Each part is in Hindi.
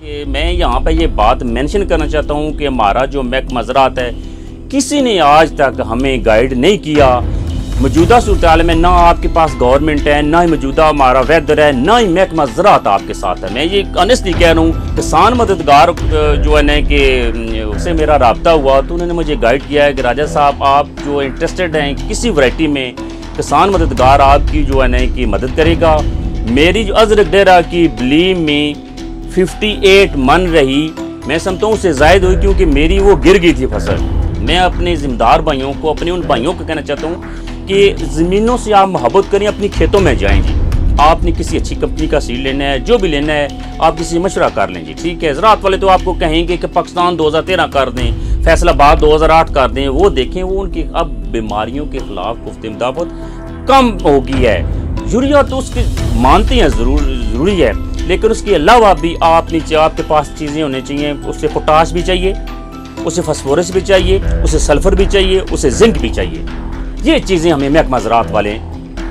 कि मैं यहाँ पे ये बात मेंशन करना चाहता हूँ कि हमारा जो महकमा मज़रात है, किसी ने आज तक हमें गाइड नहीं किया। मौजूदा सूरत में ना आपके पास गवर्नमेंट है, ना ही मौजूदा हमारा वेदर है, ना ही महकमा ज़रात आपके साथ है। मैं ये ऑनेस्टली कह रहा हूँ। किसान मददगार जो है ना कि उससे मेरा रब्ता हुआ तो उन्होंने मुझे गाइड किया है कि राजा साहब आप जो इंटरेस्टेड हैं किसी वैरायटी में, किसान मददगार आपकी जो है ना कि मदद करेगा। मेरी जो अजरक डेरा की बिलीव में 58 मन रही, मैं समझता हूँ उससे ज़ायद हुई, क्योंकि मेरी वो गिर गई थी फसल। मैं अपने ज़िम्मेदार भाइयों को, अपने उन भाइयों को कहना चाहता हूँ कि ज़मीनों से आप मोहब्बत करें, अपनी खेतों में जाएं जी। आपने किसी अच्छी कंपनी का सीड लेना है, जो भी लेना है आप किसी मशवरा कर लें जी, ठीक है। ज़राअत वाले तो आपको कहेंगे कि पाकिस्तान 2013 कर दें, फैसलाबाद 2008 कर दें, वो देखें वो उनकी अब बीमारियों के ख़िलाफ़ कुफ्ते मुदाफ़त कम हो गई है। यूरिया तो उसकी मानते हैं ज़रूरी है, लेकिन उसके अलावा भी आपके पास चीज़ें होनी चाहिए। उससे पोटाश भी चाहिए, उसे फास्फोरस भी चाहिए, उसे सल्फ़र भी चाहिए, उसे जिंक भी चाहिए। ये चीज़ें हमें महकमा ज़राअत वाले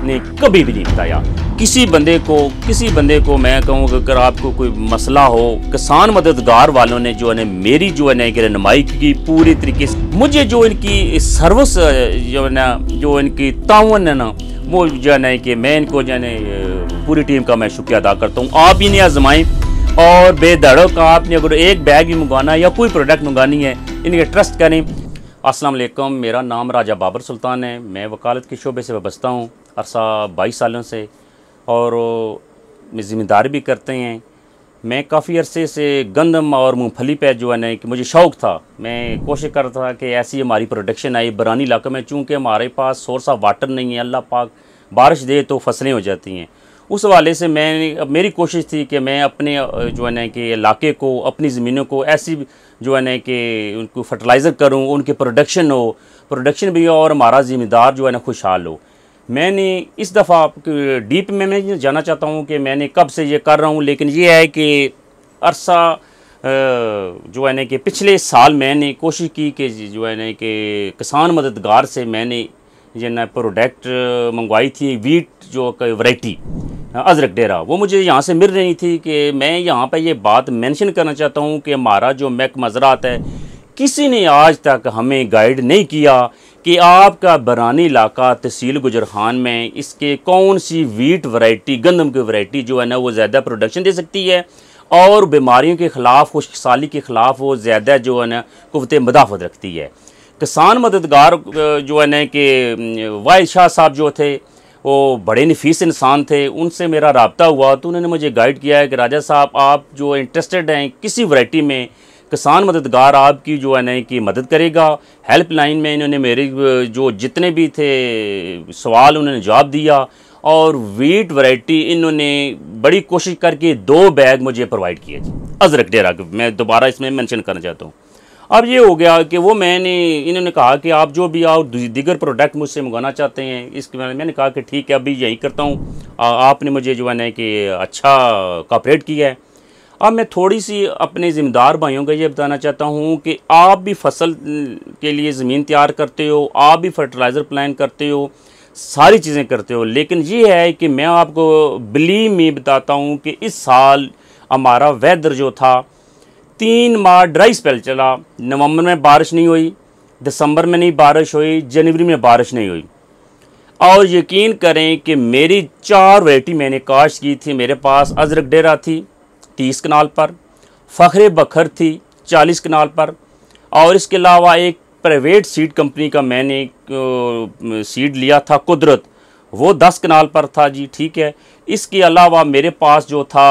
ने कभी भी नहीं बताया। किसी बंदे को मैं कहूँ अगर आपको कोई मसला हो, किसान मददगार वालों ने जो है मेरी जो है ना कि रहनुमाई की पूरी तरीके से, मुझे जो इनकी सर्विस जो है ना, जो इनकी ताउन है ना, वो जो है ना कि मैं इनको जो है पूरी टीम का मैं शुक्रिया अदा करता हूँ। आप इन्हें आजमाएं और बेधड़क आपने अगर एक बैग भी मंगवाना है या कोई प्रोडक्ट मंगानी है, इनके ट्रस्ट करें। अस्सलाम वालेकुम, मेरा नाम राजा बाबर सुल्तान है। मैं वकालत के शोबे से वाबस्ता हूँ अरसा 22 सालों से, और मैं ज़िम्मेदारी भी करते हैं। मैं काफ़ी अरसे से गंदम और मूंगफली पे जो है ना कि मुझे शौक़ था, मैं कोशिश कर रहा था कि ऐसी हमारी प्रोडक्शन आई बरानी इलाके में। चूँकि हमारे पास सोर्स ऑफ वाटर नहीं है, अल्लाह पाक बारिश दे तो फसलें हो जाती हैं। उस हवाले से मेरी कोशिश थी कि मैं अपने जो है ना कि इलाके को, अपनी ज़मीनों को ऐसी जो है ना कि उनको फर्टिलाइज़र करूँ, उनकी प्रोडक्शन भी हो और हमारा ज़िम्मेदार जो है ना खुशहाल हो। मैंने इस दफ़ा डीप में मैं जाना चाहता हूँ कि मैंने कब से ये कर रहा हूँ, लेकिन ये है कि अरसा जो है ना कि पिछले साल मैंने कोशिश की कि जो है ना कि किसान मददगार से मैंने जो ना प्रोडक्ट मंगवाई थी, वीट जो वैरायटी अजरक डेरा, वो मुझे यहाँ से मिल रही थी। कि मैं यहाँ पे ये बात मेंशन करना चाहता हूँ कि हमारा जो महकमा ज़राअत है, किसी ने आज तक हमें गाइड नहीं किया कि आपका बरानी इलाका तहसील गुजरखान में इसके कौन सी वीट वैरायटी, गंदम की वैरायटी जो है ना वो ज़्यादा प्रोडक्शन दे सकती है और बीमारियों के ख़िलाफ़, खुशकसाली के ख़िलाफ़ वो ज़्यादा जो है ना कुव्वत मुदाफ़त रखती है। किसान मददगार जो है ना कि वाहिद शाह साहब जो थे, वो बड़े नफीस इंसान थे। उनसे मेरा रब्ता हुआ तो उन्होंने मुझे गाइड किया है कि राजा साहब आप जो इंटरेस्टेड हैं किसी वैरायटी में, किसान मददगार आपकी जो है ना कि मदद करेगा। हेल्पलाइन में इन्होंने मेरे जो जितने भी थे सवाल उन्होंने जवाब दिया, और वीट वैरायटी इन्होंने बड़ी कोशिश करके 2 बैग मुझे प्रोवाइड किए जी अजरक डेरा के। मैं दोबारा इसमें मेंशन करना चाहता हूँ। अब ये हो गया कि वो इन्होंने कहा कि आप जो भी और दीगर प्रोडक्ट मुझसे मंगाना चाहते हैं, इसके बारे में मैंने कहा कि ठीक है अभी यही करता हूँ। आपने मुझे जो है ना कि अच्छा कोऑपरेट किया है। अब मैं थोड़ी सी अपने ज़िम्मेदार भाइयों को ये बताना चाहता हूँ कि आप भी फसल के लिए ज़मीन तैयार करते हो, आप भी फर्टिलाइज़र प्लान करते हो, सारी चीज़ें करते हो, लेकिन ये है कि मैं आपको बिलीव में बताता हूँ कि इस साल हमारा वेदर जो था 3 माह ड्राई स्पेल चला। नवंबर में बारिश नहीं हुई, दिसंबर में नहीं बारिश हुई, जनवरी में बारिश नहीं हुई। और यकीन करें कि मेरी 4 वैरायटी मैंने काश्त की थी। मेरे पास अजरक डेरा थी 30 कनाल पर, फ़ख्र बखर थी 40 कनाल पर, और इसके अलावा एक प्राइवेट सीड कंपनी का मैंने सीड लिया था कुदरत, वो 10 कनाल पर था जी, ठीक है। इसके अलावा मेरे पास जो था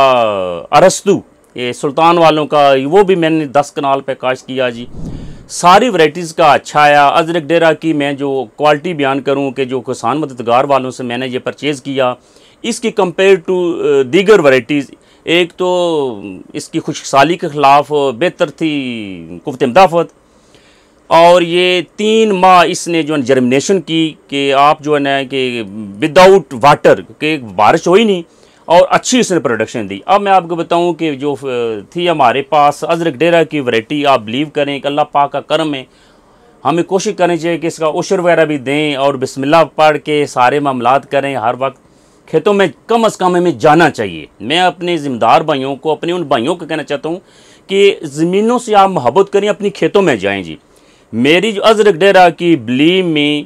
अरस्तु, ये सुल्तान वालों का, वो भी मैंने 10 कनाल पे काश्त किया जी। सारी वैरायटीज़ का अच्छा आया। अजरक डेरा की मैं जो क्वालिटी बयान करूं कि जो किसान मददगार वालों से मैंने ये परचेज़ किया, इसकी कंपेयर टू दीगर वैरायटीज़, एक तो इसकी खुशकसाली के ख़िलाफ़ बेहतर थी कुव्वत मुदाफ़त, और ये 3 माह इसने जो जर्मिनेशन की कि आप जो है ना कि विदाउट वाटर के बारिश हुई नहीं, और अच्छी इसने प्रोडक्शन दी। अब मैं आपको बताऊं कि जो थी हमारे पास अजरक डेरा की वैरायटी, आप बिलीव करें कि अल्लाह पाक का करम है, हमें कोशिश करनी चाहिए कि इसका उशर वगैरह भी दें और बिस्मिल्लाह पढ़ के सारे मामलात करें हर वक्त, खेतों में कम अज़ कम हमें जाना चाहिए। मैं अपने ज़िम्मेदार भाइयों को, अपने उन भाइयों को कहना चाहता हूँ कि ज़मीनों से आप मोहब्बत करें, अपनी खेतों में जाएं जी। मेरी जो अजरक डेरा की बली में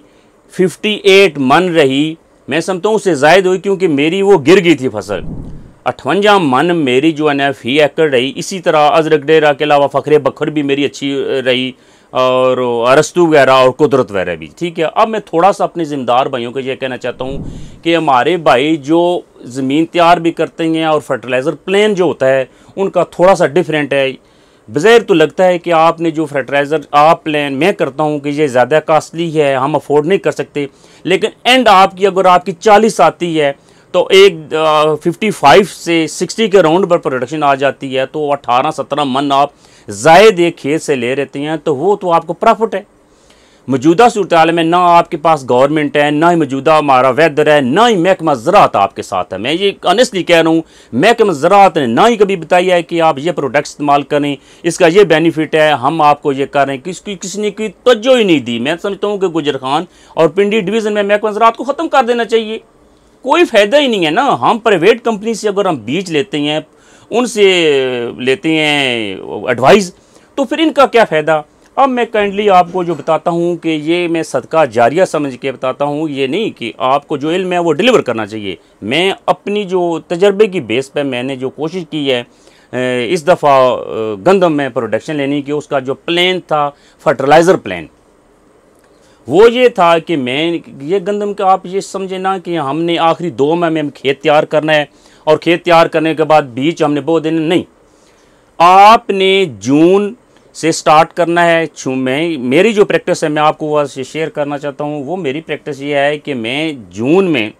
58 मन रही, मैं समझता हूँ उससे ज़ायद हुई, क्योंकि मेरी वो गिर गई थी फसल। 58 मन मेरी जो है ना फी एकड़ रही। इसी तरह अजरक डेरा के अलावा फ़खरे बखर भी मेरी अच्छी रही, और अरस्तु वगैरह और कुदरत वगैरह भी, ठीक है। अब मैं थोड़ा सा अपने ज़िम्मेदार भाइयों को ये कहना चाहता हूँ कि हमारे भाई जो ज़मीन तैयार भी करते हैं और फर्टिलाइज़र प्लान जो होता है उनका थोड़ा सा डिफरेंट है। बज़ाहिर तो लगता है कि आपने जो फर्टिलाइज़र आप प्लान मैं करता हूँ कि ये ज़्यादा कास्टली है, हम अफोर्ड नहीं कर सकते, लेकिन एंड आपकी अगर आपकी 40 आती है तो एक 55 से 60 के राउंड पर प्रोडक्शन आ जाती है, तो 18-17 मन आप ज़ायद एक खेत से ले रहते हैं, तो वो तो आपको प्रॉफिट है। मौजूदा सूरत हाल में ना आपके पास गवर्नमेंट है, ना ही मौजूदा हमारा वेदर है, ना ही महकमा ज़राअत आपके साथ है। मैं ये ऑनेस्टली कह रहा हूँ, महकमा ज़राअत ने ना ही कभी बताया है कि आप ये प्रोडक्ट इस्तेमाल करें, इसका ये बेनिफिट है, हम आपको ये कर रहे हैं। किसी ने कोई तवज्जो ही नहीं दी। मैं समझता हूँ कि गुजर खान और पिंडी डिवीज़न में महकमा ज़राअत को ख़त्म कर देना चाहिए। कोई फ़ायदा ही नहीं है ना। हम प्राइवेट कंपनी से अगर हम बीज लेते हैं, उनसे लेते हैं एडवाइस, तो फिर इनका क्या फ़ायदा। अब मैं काइंडली आपको जो बताता हूँ कि ये मैं सदका जारिया समझ के बताता हूँ, ये नहीं कि आपको जो इल्म है वो डिलीवर करना चाहिए। मैं अपनी जो तजर्बे की बेस पे मैंने जो कोशिश की है इस दफ़ा गंदम में प्रोडक्शन लेने की, उसका जो प्लान था फर्टिलाइज़र प्लान, वो ये था कि मैं ये गंदम का आप ये समझे ना कि हमने आखिरी 2 माह में खेत तैयार करना है और खेत तैयार करने के बाद बीज हमने बो देना, नहीं। आपने जून से स्टार्ट करना है। मेरी जो प्रैक्टिस है मैं आपको वो शेयर करना चाहता हूँ। वो मेरी प्रैक्टिस ये है कि मैं जून में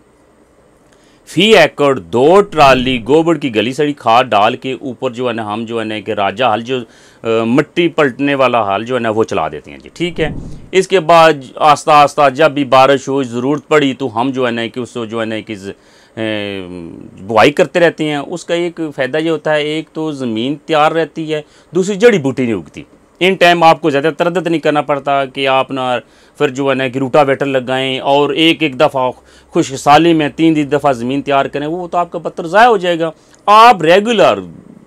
फी एकड़ 2 ट्राली गोबर की गली सड़ी खाद डाल के ऊपर जो है ना हम जो है ना कि राजा हल जो मिट्टी पलटने वाला हल जो है ना वो चला देते हैं जी, ठीक है। इसके बाद आस्ता आस्ता जब भी बारिश हो ज़रूरत पड़ी तो हम जो है ना कि उसको जो है ना कि बुआई करते रहते हैं। उसका एक फ़ायदा ये होता है, एक तो ज़मीन तैयार रहती है, दूसरी जड़ी बूटी नहीं उगती। इन टाइम आपको ज़्यादा तरद्दुद नहीं करना पड़ता कि आप ना फिर जो है ना कि रूटावेटर लगाएं और एक दफ़ा खुश साली में 3 दफ़ा ज़मीन तैयार करें, वो तो आपका बत्तर ज़ाया हो जाएगा। आप रेगुलर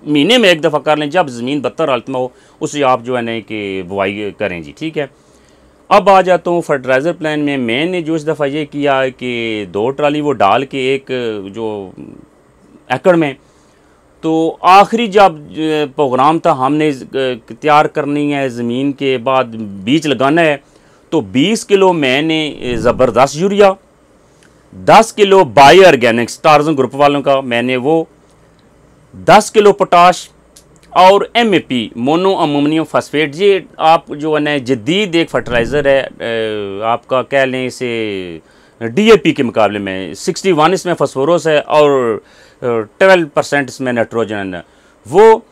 महीने में 1 दफ़ा कर लें, जब ज़मीन बत्तर हालत में हो उसे आप जो है ना कि बुआई करें जी, ठीक है। अब आ जाता हूँ फर्टिलाइज़र प्लान में। मैंने जो इस दफ़ा ये किया कि 2 ट्राली वो डाल के एक जो एकड़ में, तो आखिरी जब प्रोग्राम था हमने तैयार करनी है ज़मीन के बाद बीज लगाना है, तो 20 किलो मैंने ज़बरदस्त urea, 10 kilo bio Organics torsion group वालों का मैंने वो, 10 किलो पोटाश और MAP मोनो अमोनियम फॉस्फेट। ये आप जो है ना जदीद एक फर्टिलाइज़र है, आपका कह लें इसे DAP के मुकाबले में 61 इसमें फॉस्फोरस है और 12% इसमें नाइट्रोजन है। वो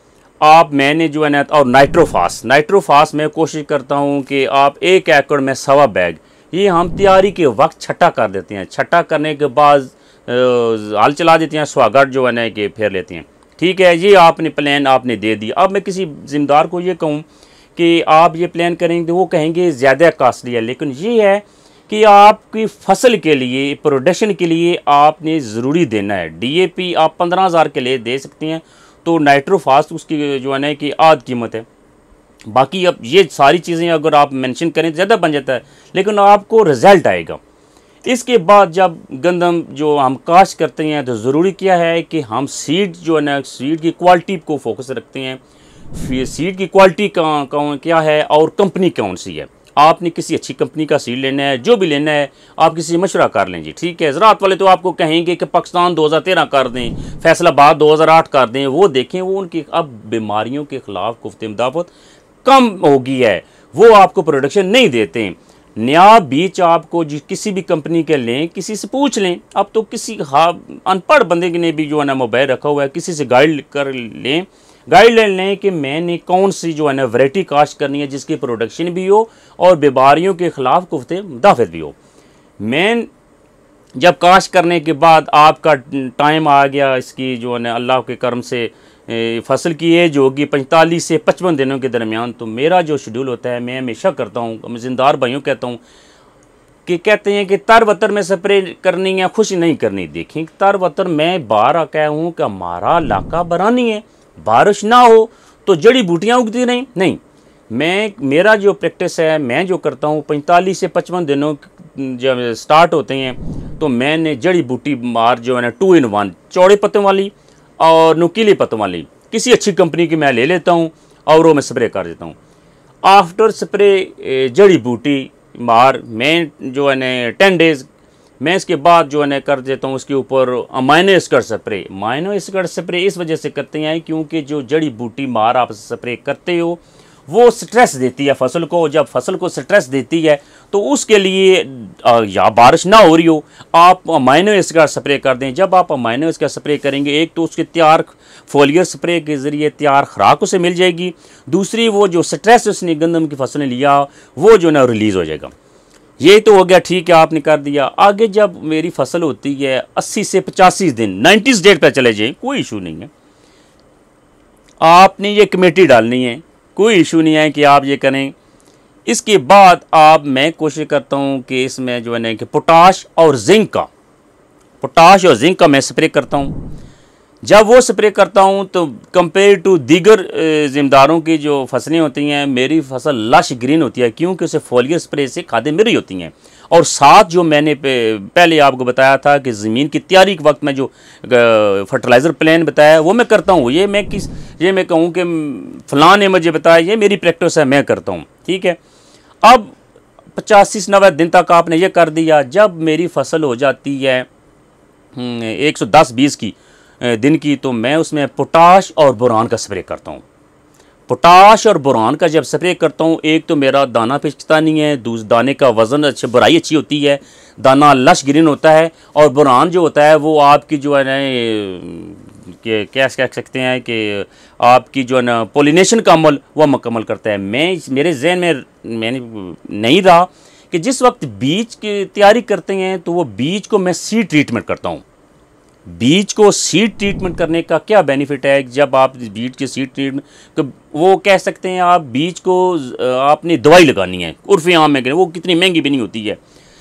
आप मैंने जो है ना, और नाइट्रोफास मैं कोशिश करता हूँ कि आप 1 एकड़ में 1.25 बैग, ये हम तैयारी के वक्त छट्टा कर देते हैं। छट्टा करने के बाद हल चला देते हैं, स्वागत जो है ना कि फेर लेते हैं, ठीक है। ये आपने प्लान आपने दे दी। अब मैं किसी ज़िम्मेदार को ये कहूँ कि आप ये प्लान करेंगे तो वो कहेंगे ज़्यादा कास्टली है, लेकिन ये है कि आपकी फसल के लिए प्रोडक्शन के लिए आपने ज़रूरी देना है। DAP आप 15,000 के लिए दे सकते हैं, तो नाइट्रोफास उसकी जो है ना कि आध कीमत है। बाकी अब ये सारी चीज़ें अगर आप मेंशन करें तो ज़्यादा बन जाता है, लेकिन आपको रिज़ल्ट आएगा। इसके बाद जब गंदम जो हम काश्त करते हैं तो ज़रूरी क्या है कि हम सीड जो है ना, सीड की क्वालिटी को फोकस रखते हैं। फिर सीड की क्वालिटी क्या है और कंपनी कौन सी है। आपने किसी अच्छी कंपनी का सीड लेना है, जो भी लेना है आप किसी मशवरा कर लें जी, ठीक है। ज़राअत वाले तो आपको कहेंगे कि पाकिस्तान 2013 कर दें, फैसलाबाद 2008 कर दें, वो देखें वो उनकी अब बीमारियों के ख़िलाफ़ कुफ्ते मुदाफ़त कम हो गई है, वो आपको प्रोडक्शन नहीं देते। नया बीज आपको किसी भी कंपनी के लें, किसी से पूछ लें। अब तो किसी अनपढ़ बंदे ने भी जो है ना मोबाइल रखा हुआ है, किसी से गाइडलाइन लें कि मैंने कौन सी जो है ना वैरायटी काश्त करनी है जिसकी प्रोडक्शन भी हो और बीमारियों के ख़िलाफ़ कुफ्ते मुदाफ़त भी हो। मैं जब काश्त करने के बाद आपका टाइम आ गया, इसकी जो है ना अल्लाह के करम से फसल की एज होगी 45 से 55 दिनों के दरमियान, तो मेरा जो शेड्यूल होता है मैं हमेशा करता हूँ, मैं ज़िम्मेदार भाइयों कहता हूँ कि कहते हैं कि तर बतर में स्प्रे करनी है, खुश नहीं करनी। देखें तर बतर मैं बार आया हूँ कि हमारा इलाका बरानी है, बारिश ना हो तो जड़ी बूटियाँ उगती नहीं। मेरा जो प्रैक्टिस है, मैं जो करता हूँ 45 से 55 दिनों जब स्टार्ट होते हैं तो मैंने जड़ी बूटी मार जो है ना 2 in 1 चौड़े पत्तों वाली और नुकीले पत्तों वाली किसी अच्छी कंपनी की मैं ले लेता हूँ और वो मैं स्प्रे कर देता हूँ। आफ्टर स्प्रे जड़ी बूटी मार मैं जो है ना 10 डेज़ मैं इसके बाद जो है ना कर देता हूँ उसके ऊपर amino acid spray. Amino acid spray इस वजह से करते हैं क्योंकि जो जड़ी बूटी मार आप स्प्रे करते हो वो स्ट्रेस देती है फसल को। जब फसल को स्ट्रेस देती है तो उसके लिए या बारिश ना हो रही हो आप अमाइनो एसिड स्प्रे कर दें। जब आप अमाइनो एसिड स्प्रे करेंगे, एक तो उसके तैयार फोलियर स्प्रे के ज़रिए तैयार खुराक उसे मिल जाएगी, दूसरी वो जो स्ट्रेस उसने गंदम की फसल ने लिया वो जो ना रिलीज़ हो जाएगा। ये तो हो गया, ठीक है, आपने कर दिया। आगे जब मेरी फसल होती है 80 से 85 दिन 90 डेज पर चले जाए, कोई इशू नहीं है, आपने ये कमेटी डालनी है, कोई इशू नहीं है कि आप ये करें। इसके बाद मैं कोशिश करता हूँ कि इसमें जो है ना कि पोटाश और जिंक का मैं स्प्रे करता हूँ। जब वो स्प्रे करता हूँ तो कंपेयर टू दीगर ज़िम्मेदारों की जो फसलें होती हैं, मेरी फसल लश ग्रीन होती है क्योंकि उसे फोलियर स्प्रे से खादें मिल रही होती हैं। और साथ जो मैंने पहले आपको बताया था कि ज़मीन की तैयारी के वक्त में जो फर्टिलाइज़र प्लान बताया वो मैं करता हूँ। ये मैं कहूँ कि फ़लाँ ने मुझे बताया, ये मेरी प्रैक्टिस है, मैं करता हूँ, ठीक है। अब 85 से 90 दिन तक आपने ये कर दिया। जब मेरी फसल हो जाती है 110-20 दिन की तो मैं उसमें पोटाश और बोरान का स्प्रे करता हूँ। पोटाश और बोरान का जब स्प्रे करता हूँ, एक तो मेरा दाना पिचकता नहीं है, दूसरे दाने का वज़न अच्छा, बुराई अच्छी होती है, दाना लश ग्रीन होता है, और बोरान जो होता है वो आपकी जो है ना कि क्या कह सकते हैं कि आपकी जो है ना पोलिनेशन का अमल वह मुकम्मल करता है। मेरे जहन में मैंने नहीं रहा कि जिस वक्त बीज की तैयारी करते हैं तो वो बीज को मैं सीड ट्रीटमेंट करता हूँ। बीज को सीड ट्रीटमेंट करने का क्या बेनिफिट है? जब आप बीज के सीड ट्रीटमेंट तो वो कह सकते हैं आप बीज को आपने दवाई लगानी है, उर्फ़ आम में वो कितनी महंगी भी नहीं होती है,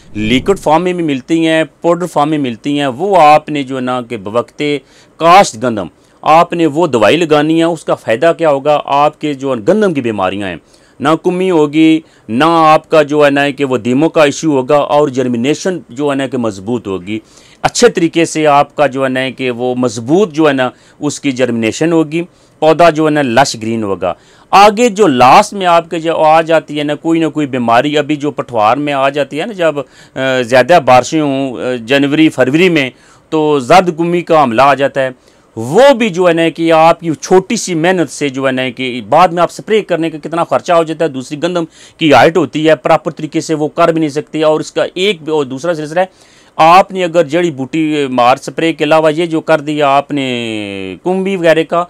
लिक्विड फॉर्म में भी मिलती हैं, पाउडर फॉर्म में मिलती हैं। वो आपने जो ना कि बवक्ते काश्त गंदम आपने वो दवाई लगानी है। उसका फ़ायदा क्या होगा? आपके जो गंदम की बीमारियां हैं ना कुमी होगी, ना आपका जो है ना कि वो दीमों का इशू होगा, और जर्मिनेशन जो है ना कि मजबूत होगी। अच्छे तरीके से आपका जो है ना कि वो मजबूत जो है ना उसकी जर्मिनेशन होगी, पौधा जो है ना लश ग्रीन होगा। आगे जो लास्ट में आपके जो आ जाती है ना कोई बीमारी, अभी जो पठवार में आ जाती है ना, जब ज़्यादा बारिशें हों जनवरी फरवरी में, तो जर्द गुमी का हमला आ जाता है। वो भी जो है ना कि आपकी छोटी सी मेहनत से जो है ना कि बाद में आप स्प्रे करने का कितना खर्चा हो जाता है। दूसरी गंदम की हाइट होती है, प्रॉपर तरीके से वो कर भी नहीं सकती। और इसका एक और दूसरा सिलसिला है, आपने अगर जड़ी बूटी मार स्प्रे के अलावा ये जो कर दिया आपने कुंभी वगैरह का,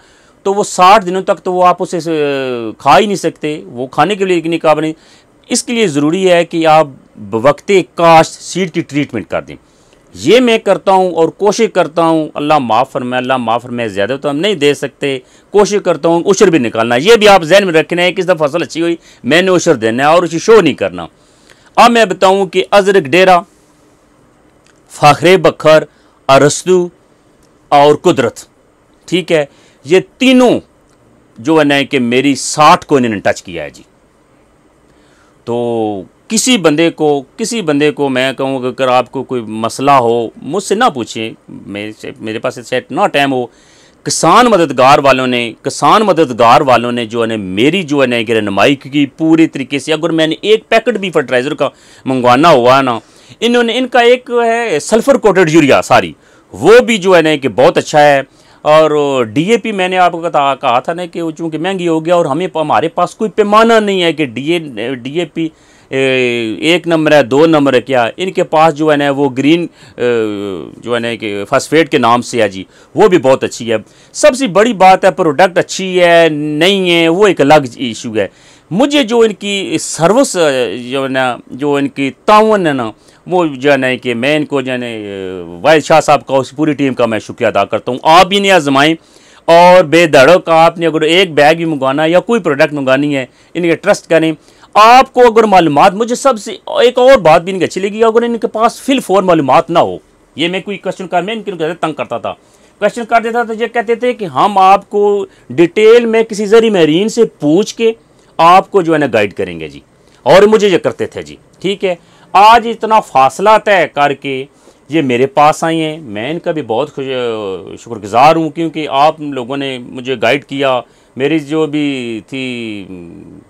तो वो 60 दिनों तक तो वो आप उसे खा ही नहीं सकते, वो खाने के लिए नहीं काबिल नहीं। इसके लिए ज़रूरी है कि आप वक्ते काश्त सीड की ट्रीटमेंट कर दें। ये मैं करता हूँ और कोशिश करता हूँ, अल्लाह माफ़ फरमाए, ज़्यादा तो हम नहीं दे सकते, कोशिश करता हूँ उशर भी निकालना। ये भी आप जहन में रखना है कि इस दफ़ा फसल अच्छी हुई मैंने उशर देना है और उसे शो नहीं करना। अब मैं बताऊँ कि अजरक डेरा, फ़ाखरे बखर, अरस्तू और कुदरत, ठीक है, ये तीनों जो है ना कि मेरी 60 को इन्होंने टच किया है जी। तो किसी बंदे को मैं कहूँ कि अगर आपको कोई मसला हो मुझसे ना पूछें, मेरे पास सेट ना टाइम हो। किसान मददगार वालों ने जो है ना मेरी जो है ना कि रहनुमाई की पूरी तरीके से। अगर मैंने एक पैकेट भी फर्टिलाइज़र का मंगवाना हुआ ना, इनका एक है सल्फ़र कोटेड यूरिया सारी, वो भी जो है ना कि बहुत अच्छा है। और डीएपी मैंने आपको कहा था ना कि चूँकि महंगी हो गया और हमारे पास कोई पैमाना नहीं है कि डीएपी 1 नंबर है 2 नंबर है, क्या इनके पास जो है ना वो ग्रीन जो है ना कि फॉस्फेट के नाम से है जी, वो भी बहुत अच्छी है। सबसे बड़ी बात है प्रोडक्ट अच्छी है नहीं है वो एक अलग इशू है। मुझे जो इनकी सर्विस जो है ना, जो इनकी तावन है ना, वो जो है ना कि मैं इनको जो है ना वाहिद शाह साहब का उस पूरी टीम का मैं शुक्रिया अदा करता हूँ। आप भी इन्हें आजमाएँ और बेधड़क आपने अगर एक बैग भी मंगवाना या कोई प्रोडक्ट मंगानी है, इनके ट्रस्ट करें। आपको अगर मालूमात, मुझे सबसे एक और बात भी इनकी अच्छी लगी, अगर इनके पास फिल फोर मालूमात ना हो, ये मैं कोई क्वेश्चन कर, मैं इनके तंग करता था, क्वेश्चन कर देता था, ये कहते थे कि हम आपको डिटेल में किसी जरिए मरीन से पूछ के आपको जो है ना गाइड करेंगे जी, और मुझे ये करते थे जी। ठीक है, आज इतना फासला तय करके ये मेरे पास आई हैं, मैं इनका भी बहुत शुक्रगुजार हूँ, क्योंकि आप लोगों ने मुझे गाइड किया। मेरी जो भी थी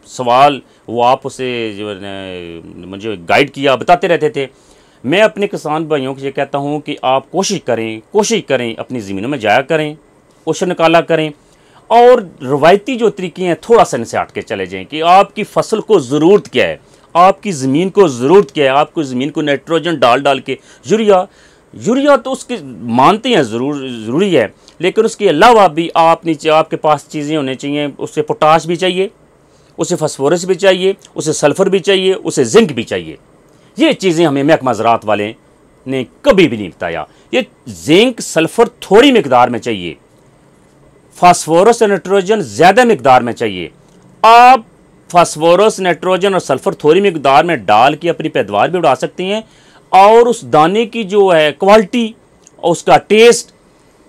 सवाल वो आप उसे जो है मुझे गाइड किया, बताते रहते थे। मैं अपने किसान भाइयों को ये कहता हूँ कि आप कोशिश करें अपनी ज़मीनों में जाया करें, क्वेश्चन निकाला करें, और रवायती जो तरीके हैं थोड़ा सा इनसे हट के चले जाएं कि आपकी फसल को ज़रूरत क्या है, आपकी ज़मीन को ज़रूरत क्या है। आपको ज़मीन को नाइट्रोजन डाल के यूरिया तो उसके मानते हैं ज़रूरी है, लेकिन उसके अलावा भी आपके पास चीज़ें होनी चाहिए। उससे पोटाश भी चाहिए, उसे फास्फोरस भी चाहिए, उसे सल्फ़र भी चाहिए, उसे जिंक भी चाहिए। ये चीज़ें हमें महकमा ज़राअत वाले ने कभी भी नहीं बताया। ये जिंक सल्फ़र थोड़ी मिकदार में चाहिए, फास्फोरस और नाइट्रोजन ज़्यादा मिकदार में चाहिए। आप फास्फोरस, नाइट्रोजन और सल्फ़र थोड़ी मिकदार में डाल के अपनी पैदावार भी बढ़ा सकते हैं, और उस दाने की जो है क्वालिटी, उसका टेस्ट,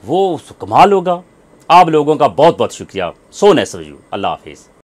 वो कमाल होगा। आप लोगों का बहुत बहुत शुक्रिया। So nice of you. Allah हाफिज़।